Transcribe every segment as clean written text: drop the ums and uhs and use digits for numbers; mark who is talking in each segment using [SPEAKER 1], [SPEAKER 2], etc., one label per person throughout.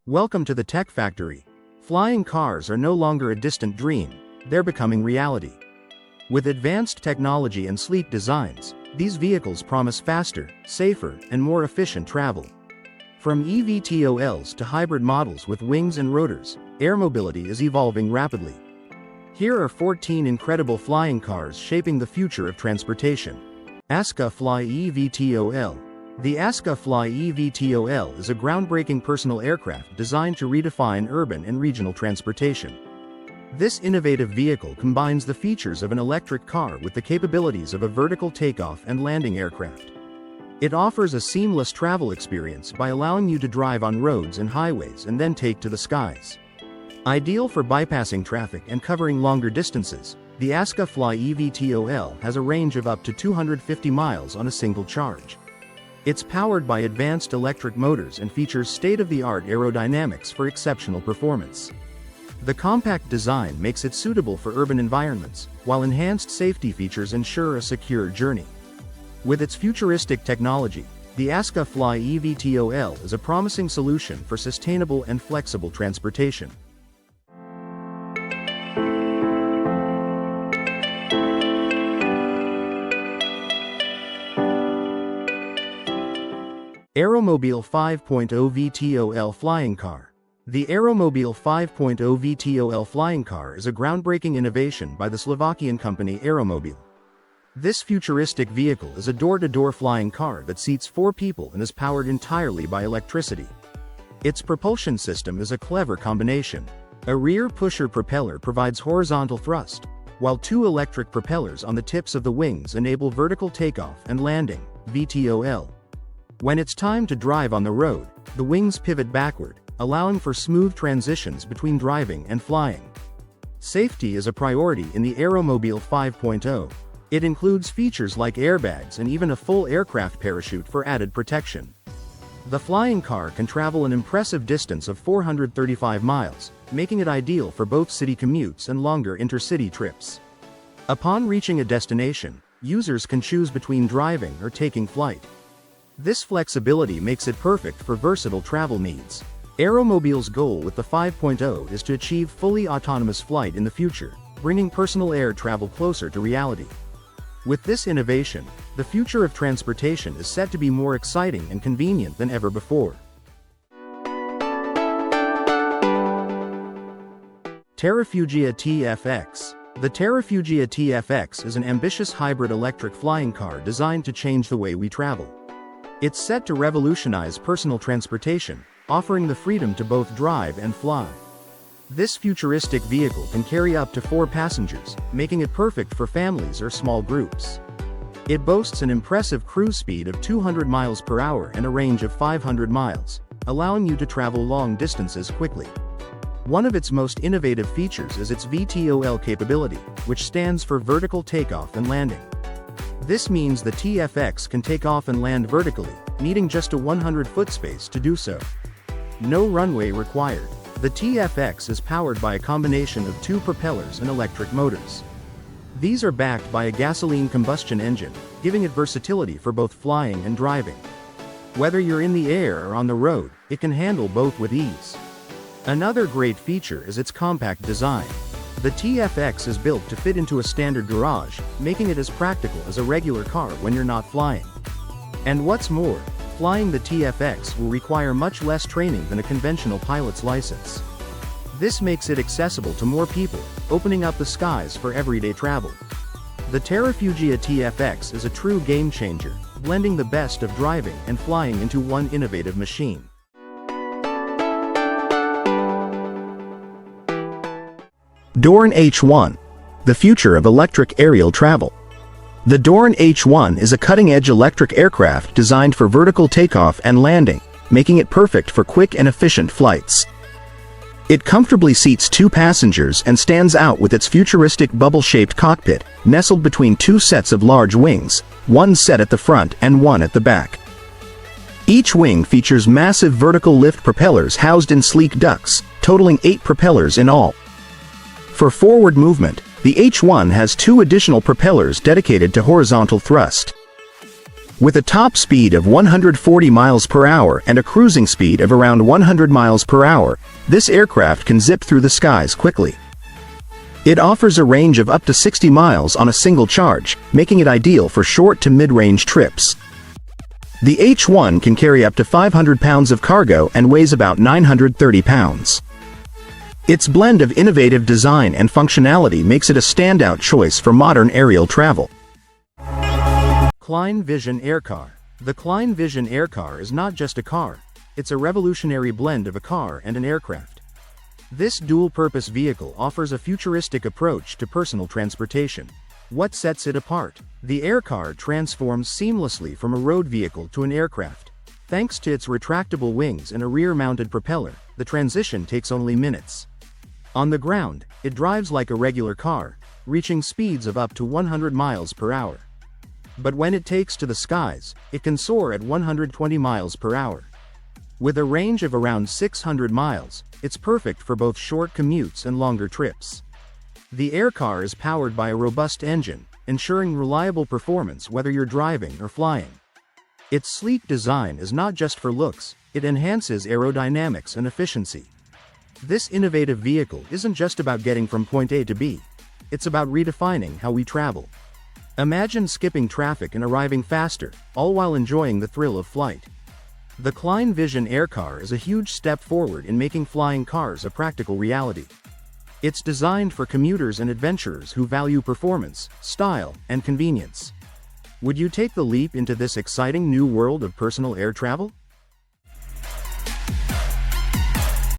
[SPEAKER 1] Welcome to the Tech Factory. Flying cars are no longer a distant dream, they're becoming reality. With advanced technology and sleek designs, these vehicles promise faster, safer, and more efficient travel. From eVTOLs to hybrid models with wings and rotors, air mobility is evolving rapidly. Here are 14 incredible flying cars shaping the future of transportation. ASKA Fly eVTOL. The ASKA Fly eVTOL is a groundbreaking personal aircraft designed to redefine urban and regional transportation. This innovative vehicle combines the features of an electric car with the capabilities of a vertical takeoff and landing aircraft. It offers a seamless travel experience by allowing you to drive on roads and highways and then take to the skies. Ideal for bypassing traffic and covering longer distances, the ASKA Fly eVTOL has a range of up to 250 miles on a single charge. It's powered by advanced electric motors and features state-of-the-art aerodynamics for exceptional performance. The compact design makes it suitable for urban environments, while enhanced safety features ensure a secure journey. With its futuristic technology, the ASKA Fly eVTOL is a promising solution for sustainable and flexible transportation. Aeromobile 5.0 VTOL Flying Car. The Aeromobile 5.0 VTOL flying car is a groundbreaking innovation by the Slovakian company Aeromobile. This futuristic vehicle is a door-to-door flying car that seats 4 people and is powered entirely by electricity. Its propulsion system is a clever combination. A rear pusher propeller provides horizontal thrust, while 2 electric propellers on the tips of the wings enable vertical takeoff and landing, VTOL. When it's time to drive on the road, the wings pivot backward, allowing for smooth transitions between driving and flying. Safety is a priority in the Aeromobile 5.0. It includes features like airbags and even a full aircraft parachute for added protection. The flying car can travel an impressive distance of 435 miles, making it ideal for both city commutes and longer intercity trips. Upon reaching a destination, users can choose between driving or taking flight. This flexibility makes it perfect for versatile travel needs. Aeromobile's goal with the 5.0 is to achieve fully autonomous flight in the future, bringing personal air travel closer to reality. With this innovation, the future of transportation is set to be more exciting and convenient than ever before. Terrafugia TF-X. The Terrafugia TF-X is an ambitious hybrid electric flying car designed to change the way we travel. It's set to revolutionize personal transportation, offering the freedom to both drive and fly. This futuristic vehicle can carry up to 4 passengers, making it perfect for families or small groups. It boasts an impressive cruise speed of 200 miles per hour and a range of 500 miles, allowing you to travel long distances quickly. One of its most innovative features is its VTOL capability, which stands for vertical takeoff and landing. This means the TF-X can take off and land vertically, needing just a 100-foot space to do so. No runway required. The TF-X is powered by a combination of 2 propellers and electric motors. These are backed by a gasoline combustion engine, giving it versatility for both flying and driving. Whether you're in the air or on the road, it can handle both with ease. Another great feature is its compact design. The TF-X is built to fit into a standard garage, making it as practical as a regular car when you're not flying. And what's more, flying the TF-X will require much less training than a conventional pilot's license. This makes it accessible to more people, opening up the skies for everyday travel. The Terrafugia TF-X is a true game changer, blending the best of driving and flying into one innovative machine.
[SPEAKER 2] Doron H1. The future of electric aerial travel. The Doron H1 is a cutting-edge electric aircraft designed for vertical takeoff and landing, making it perfect for quick and efficient flights. It comfortably seats 2 passengers and stands out with its futuristic bubble-shaped cockpit, nestled between 2 sets of large wings, one set at the front and one at the back. Each wing features massive vertical lift propellers housed in sleek ducts, totaling 8 propellers in all. For forward movement, the H1 has 2 additional propellers dedicated to horizontal thrust. With a top speed of 140 miles per hour and a cruising speed of around 100 miles per hour, this aircraft can zip through the skies quickly. It offers a range of up to 60 miles on a single charge, making it ideal for short to mid-range trips. The H1 can carry up to 500 pounds of cargo and weighs about 930 pounds. Its blend of innovative design and functionality makes it a standout choice for modern aerial travel.
[SPEAKER 1] KleinVision AirCar. The KleinVision AirCar is not just a car, it's a revolutionary blend of a car and an aircraft. This dual-purpose vehicle offers a futuristic approach to personal transportation. What sets it apart? The AirCar transforms seamlessly from a road vehicle to an aircraft. Thanks to its retractable wings and a rear-mounted propeller, the transition takes only minutes. On the ground, it drives like a regular car, reaching speeds of up to 100 miles per hour. But when it takes to the skies, it can soar at 120 miles per hour. With a range of around 600 miles, it's perfect for both short commutes and longer trips. The AirCar is powered by a robust engine, ensuring reliable performance whether you're driving or flying. Its sleek design is not just for looks, it enhances aerodynamics and efficiency. This innovative vehicle isn't just about getting from point A to B. It's about redefining how we travel. Imagine skipping traffic and arriving faster, all while enjoying the thrill of flight. The KleinVision AirCar is a huge step forward in making flying cars a practical reality. It's designed for commuters and adventurers who value performance, style, and convenience. Would you take the leap into this exciting new world of personal air travel?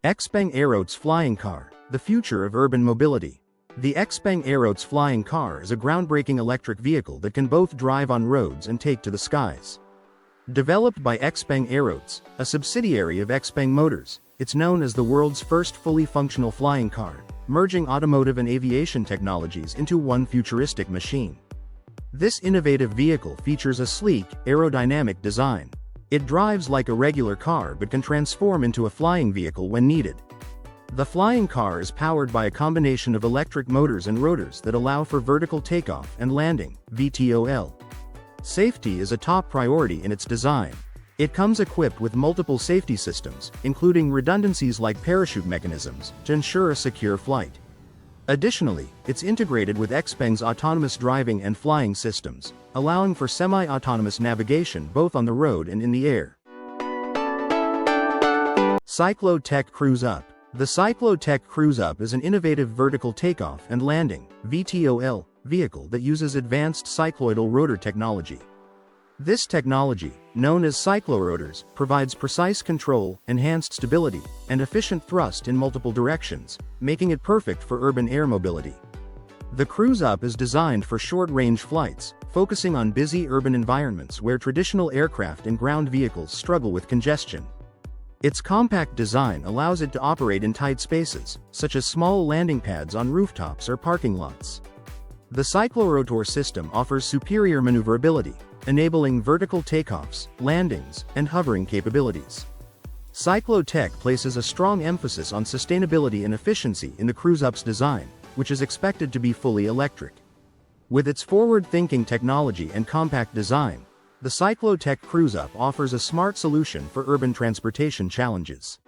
[SPEAKER 1] Xpeng Aeroht's flying car, the future of urban mobility. The Xpeng Aeroht's flying car is a groundbreaking electric vehicle that can both drive on roads and take to the skies. Developed by Xpeng Aeroht, a subsidiary of Xpeng Motors, it's known as the world's first fully functional flying car, merging automotive and aviation technologies into one futuristic machine. This innovative vehicle features a sleek, aerodynamic design. It drives like a regular car but can transform into a flying vehicle when needed. The flying car is powered by a combination of electric motors and rotors that allow for vertical takeoff and landing, VTOL. Safety is a top priority in its design. It comes equipped with multiple safety systems, including redundancies like parachute mechanisms, to ensure a secure flight. Additionally, it's integrated with Xpeng's autonomous driving and flying systems, allowing for semi-autonomous navigation both on the road and in the air. CycloTech CruiseUp. The CycloTech CruiseUp is an innovative vertical takeoff and landing (VTOL) vehicle that uses advanced cycloidal rotor technology. This technology, known as cyclorotors, provides precise control, enhanced stability, and efficient thrust in multiple directions, making it perfect for urban air mobility. The CruiseUp is designed for short-range flights, focusing on busy urban environments where traditional aircraft and ground vehicles struggle with congestion. Its compact design allows it to operate in tight spaces, such as small landing pads on rooftops or parking lots. The cyclorotor system offers superior maneuverability, enabling vertical takeoffs, landings, and hovering capabilities. CycloTech places a strong emphasis on sustainability and efficiency in the CruiseUp's design, which is expected to be fully electric. With its forward-thinking technology and compact design, the CycloTech CruiseUp offers a smart solution for urban transportation challenges.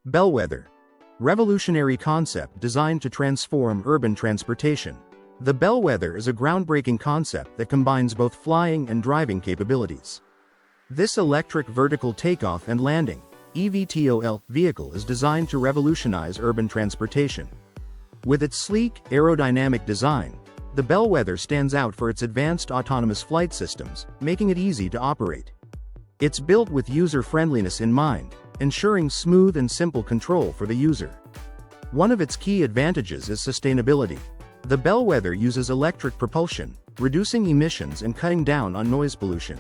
[SPEAKER 1] Bellwether. Revolutionary concept designed to transform urban transportation. The Bellwether is a groundbreaking concept that combines both flying and driving capabilities. This electric vertical takeoff and landing (eVTOL) vehicle is designed to revolutionize urban transportation. With its sleek, aerodynamic design, the Bellwether stands out for its advanced autonomous flight systems, making it easy to operate. It's built with user-friendliness in mind, ensuring smooth and simple control for the user. One of its key advantages is sustainability. The Bellwether uses electric propulsion, reducing emissions and cutting down on noise pollution.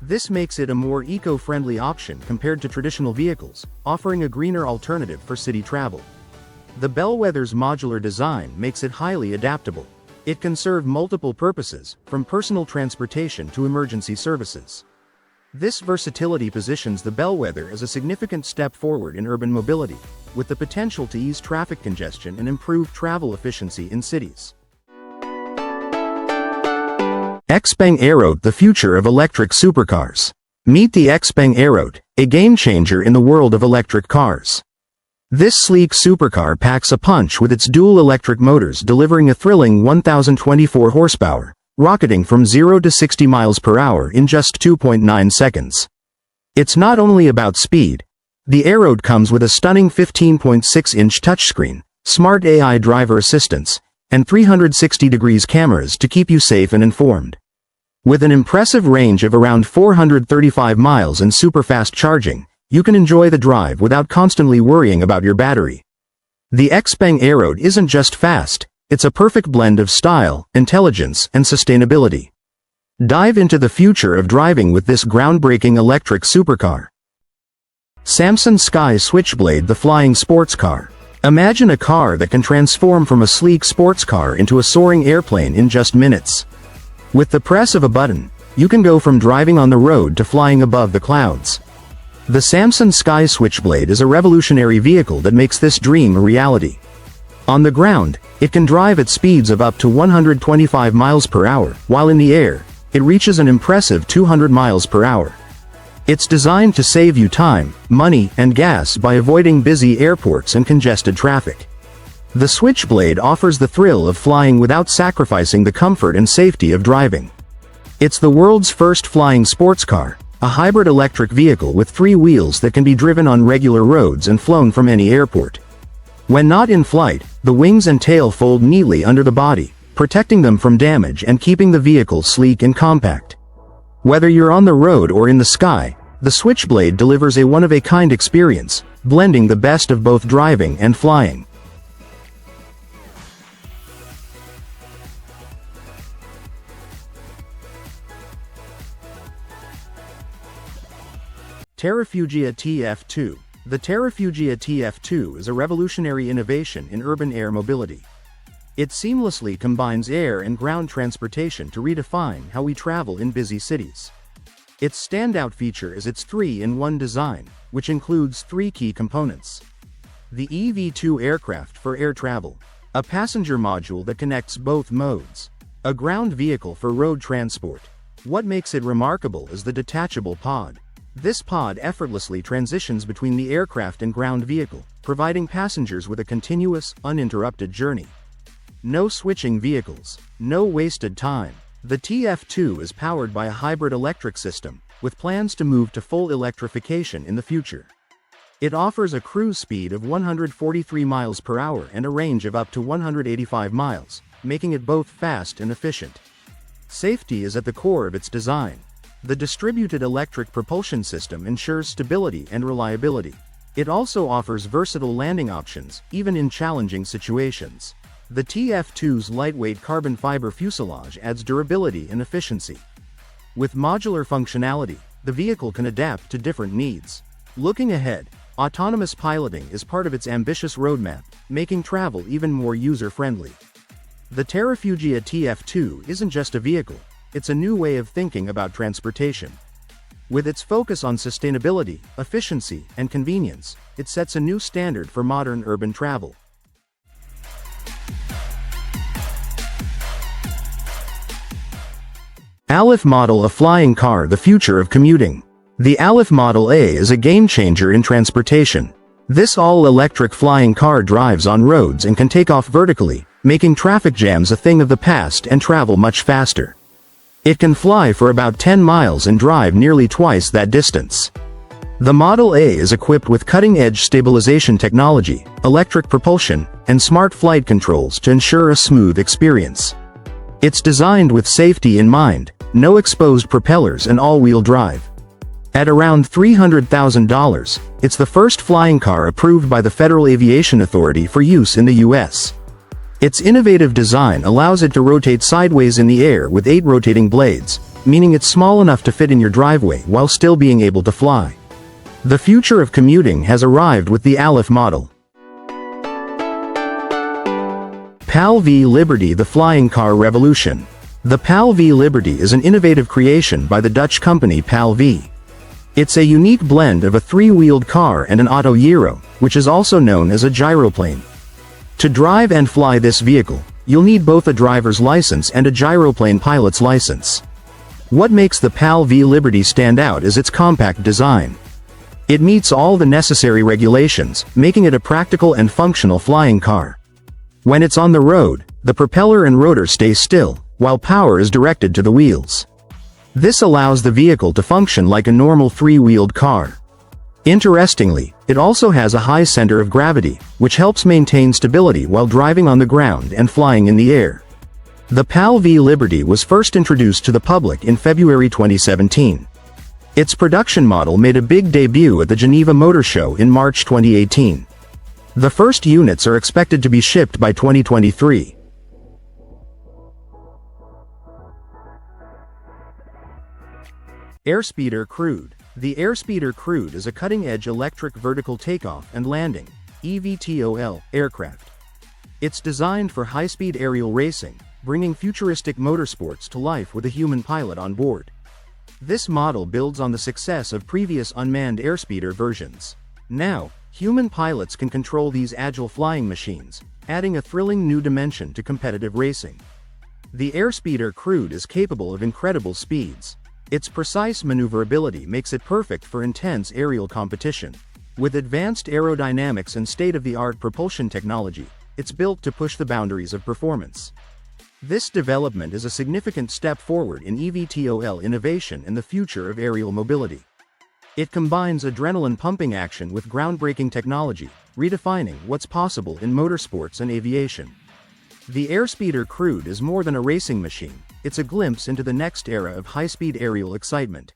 [SPEAKER 1] This makes it a more eco-friendly option compared to traditional vehicles, offering a greener alternative for city travel. The Bellwether's modular design makes it highly adaptable. It can serve multiple purposes, from personal transportation to emergency services. This versatility positions the Bellwether as a significant step forward in urban mobility, with the potential to ease traffic congestion and improve travel efficiency in cities.
[SPEAKER 2] Xpeng Aeroht, the future of electric supercars. Meet the Xpeng Aeroht, a game-changer in the world of electric cars. This sleek supercar packs a punch with its dual electric motors, delivering a thrilling 1,024 horsepower, rocketing from 0 to 60 miles per hour in just 2.9 seconds. It's not only about speed. The Aeroht comes with a stunning 15.6-inch touchscreen, smart AI driver assistance, and 360 degrees cameras to keep you safe and informed. With an impressive range of around 435 miles and super-fast charging, you can enjoy the drive without constantly worrying about your battery. The Xpeng Aeroht isn't just fast, it's a perfect blend of style, intelligence, and sustainability. Dive into the future of driving with this groundbreaking electric supercar. Samson Sky Switchblade, the flying sports car. Imagine a car that can transform from a sleek sports car into a soaring airplane in just minutes. With the press of a button, you can go from driving on the road to flying above the clouds. The Samson Sky Switchblade is a revolutionary vehicle that makes this dream a reality. On the ground, it can drive at speeds of up to 125 miles per hour, while in the air, it reaches an impressive 200 miles per hour. It's designed to save you time, money, and gas by avoiding busy airports and congested traffic. The Switchblade offers the thrill of flying without sacrificing the comfort and safety of driving. It's the world's first flying sports car, a hybrid electric vehicle with 3 wheels that can be driven on regular roads and flown from any airport. When not in flight, the wings and tail fold neatly under the body, protecting them from damage and keeping the vehicle sleek and compact. Whether you're on the road or in the sky, the Switchblade delivers a one-of-a-kind experience, blending the best of both driving and flying.
[SPEAKER 1] Terrafugia TF-2. The Terrafugia TF-2 is a revolutionary innovation in urban air mobility. It seamlessly combines air and ground transportation to redefine how we travel in busy cities. Its standout feature is its 3-in-1 design, which includes 3 key components. The eVTOL aircraft for air travel, a passenger module that connects both modes, a ground vehicle for road transport. What makes it remarkable is the detachable pod. This pod effortlessly transitions between the aircraft and ground vehicle, providing passengers with a continuous, uninterrupted journey. No switching vehicles, no wasted time. The TF-2 is powered by a hybrid electric system, with plans to move to full electrification in the future. It offers a cruise speed of 143 miles per hour and a range of up to 185 miles, making it both fast and efficient. Safety is at the core of its design. The distributed electric propulsion system ensures stability and reliability. It also offers versatile landing options, even in challenging situations. The TF-2's lightweight carbon fiber fuselage adds durability and efficiency. With modular functionality, the vehicle can adapt to different needs. Looking ahead, autonomous piloting is part of its ambitious roadmap, making travel even more user-friendly. The Terrafugia TF-2 isn't just a vehicle, it's a new way of thinking about transportation. With its focus on sustainability, efficiency, and convenience, it sets a new standard for modern urban travel.
[SPEAKER 2] Alef Model A flying car, the future of commuting. The Alef Model A is a game-changer in transportation. This all-electric flying car drives on roads and can take off vertically, making traffic jams a thing of the past and travel much faster. It can fly for about 10 miles and drive nearly twice that distance. The Model A is equipped with cutting-edge stabilization technology, electric propulsion, and smart flight controls to ensure a smooth experience. It's designed with safety in mind, no exposed propellers and all-wheel drive. At around $300,000, it's the first flying car approved by the Federal Aviation Authority for use in the U.S. Its innovative design allows it to rotate sideways in the air with 8 rotating blades, meaning it's small enough to fit in your driveway while still being able to fly. The future of commuting has arrived with the Alef model. PAL V Liberty, the flying car revolution. The PAL V Liberty is an innovative creation by the Dutch company PAL V. It's a unique blend of a 3-wheeled car and an auto gyro, which is also known as a gyroplane. To drive and fly this vehicle, you'll need both a driver's license and a gyroplane pilot's license. What makes the PAL V Liberty stand out is its compact design. It meets all the necessary regulations, making it a practical and functional flying car. When it's on the road, the propeller and rotor stay still, while power is directed to the wheels. This allows the vehicle to function like a normal three-wheeled car. Interestingly, it also has a high center of gravity, which helps maintain stability while driving on the ground and flying in the air. The PAL V Liberty was first introduced to the public in February 2017. Its production model made a big debut at the Geneva Motor Show in March 2018. The first units are expected to be shipped by 2023. Airspeeder Crewed. The Airspeeder Crewed is a cutting-edge electric vertical takeoff and landing (eVTOL) aircraft. It's designed for high-speed aerial racing, bringing futuristic motorsports to life with a human pilot on board. This model builds on the success of previous unmanned airspeeder versions. Now, human pilots can control these agile flying machines, adding a thrilling new dimension to competitive racing. The Airspeeder Crewed is capable of incredible speeds. Its precise maneuverability makes it perfect for intense aerial competition. With advanced aerodynamics and state-of-the-art propulsion technology, it's built to push the boundaries of performance. This development is a significant step forward in eVTOL innovation and the future of aerial mobility. It combines adrenaline-pumping action with groundbreaking technology, redefining what's possible in motorsports and aviation. The Airspeeder Crewed is more than a racing machine, it's a glimpse into the next era of high-speed aerial excitement.